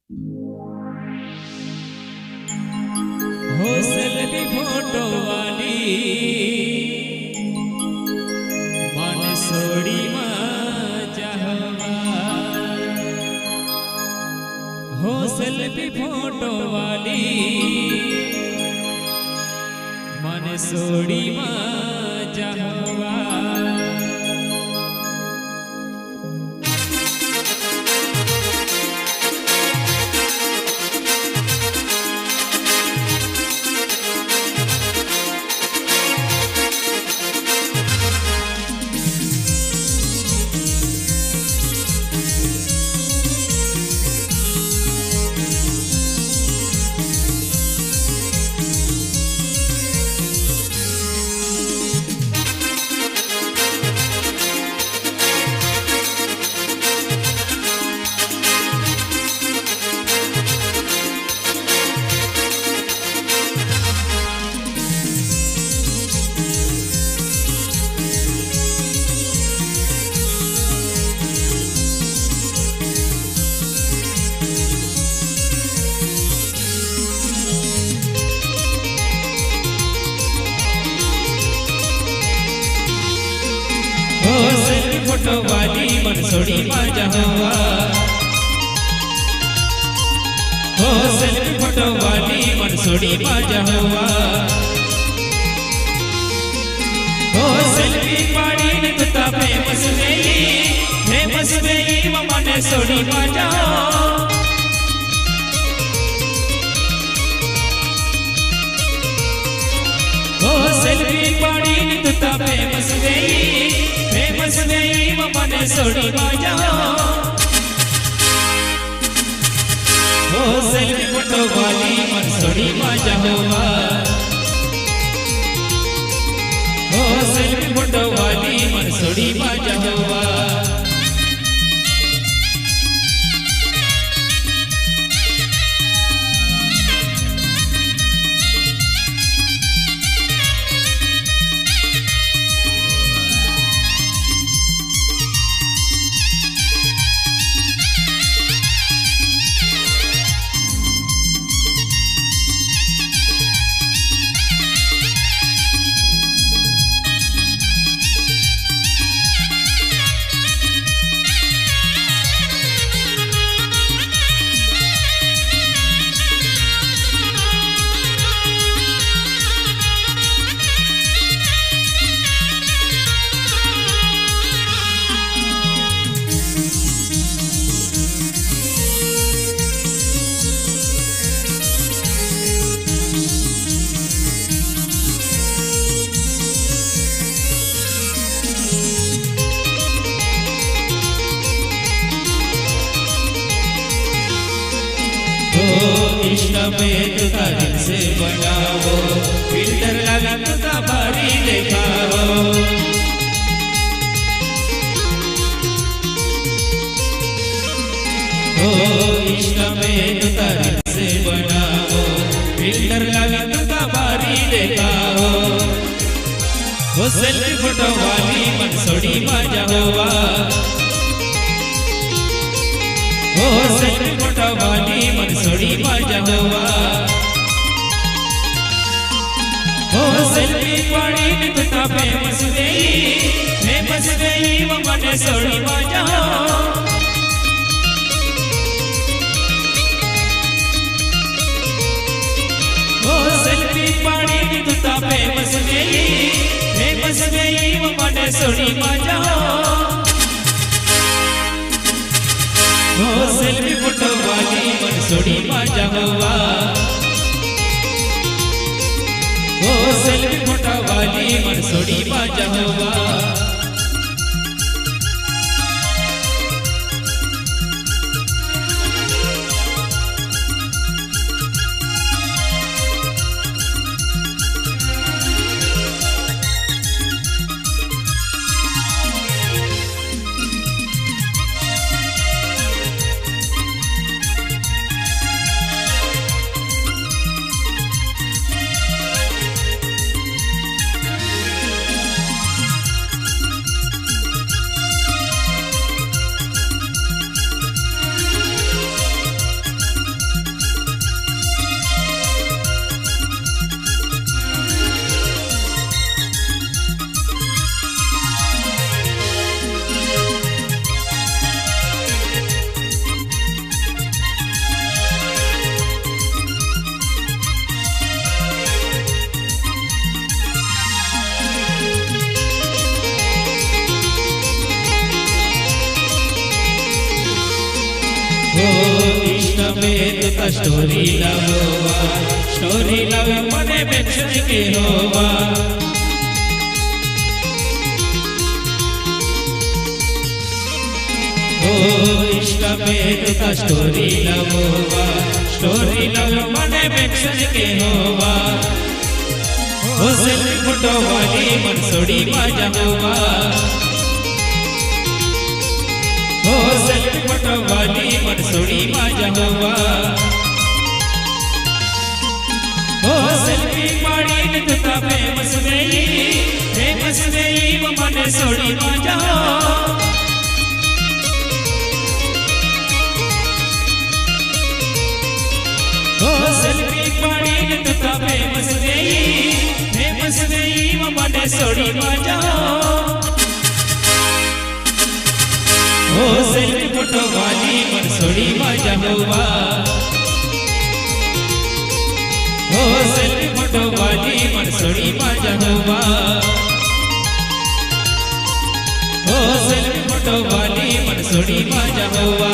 हो selfie photo वाली मन सोड़ी जहवा हो सेल्फी फोटो वाली मन सोड़ी जहवा फोटो वाली मनसोड़ी जहवा हो सेल्फी फोटो वाली मनसोड़ी जहवा हो सेल्फी पाड़ी ने तुता फेमस वेई वो मने सोड़ी जाओ हो सेल्फी पाड़ी ने तुता फेमस वेई वो मने सोड़ी जाओ हो सेल्फी फोटो वाली मनसोड़ी जहवा हो सेल्फी फोटो वाली मनसोड़ी जहवा इश्क में तुता दिल से बनाओ फिल्टर लगा तुता बारी दिखाओ हो इश्क में तुता दिल से बनाओ फिल्टर लगा तुता बारी दिखाओ हो सेल्फी फोटो वाली मनसोड़ी जहवा हो सेल्फी फोटो वाली मनसोड़ी जहवा हो सेल्फी पाड़ी ने तुता फेमस वेई वो मने सोड़ी जाओ हो सेल्फी पाड़ी ने तुता फेमस वेई वो मने सोड़ी जाओ हो सेल्फी फोटो वाली मनसोड़ी जहवा हो सेल्फी फोटो वाली मनसोड़ी जहवा ता स्टोरी लावोवा स्टोरी लावी मने मेंशन के होवा ओ इंस्टा पे ता स्टोरी लावोवा स्टोरी लावी मने मेंशन के होवा ओ सेल्फी फोटो वाली मनसोड़ी माजा होवा ओ सेल्फी फोटो वाली मनसोड़ी माजा होवा ओ सेल्फी पाड़ी ने तुता फेमस गई वो मने सोड़ी माजा ओ सेल्फी पाड़ी ने तुता फेमस गई वो मने सोड़ी माजा ओ सेल्फी फोटो वाली मनसोड़ी माजा होवा ओ सेल्फी फोटो वाली मनसोड़ी माजा होवा ओ सेल्फी फोटो वाली मनसोड़ी माजा होवा।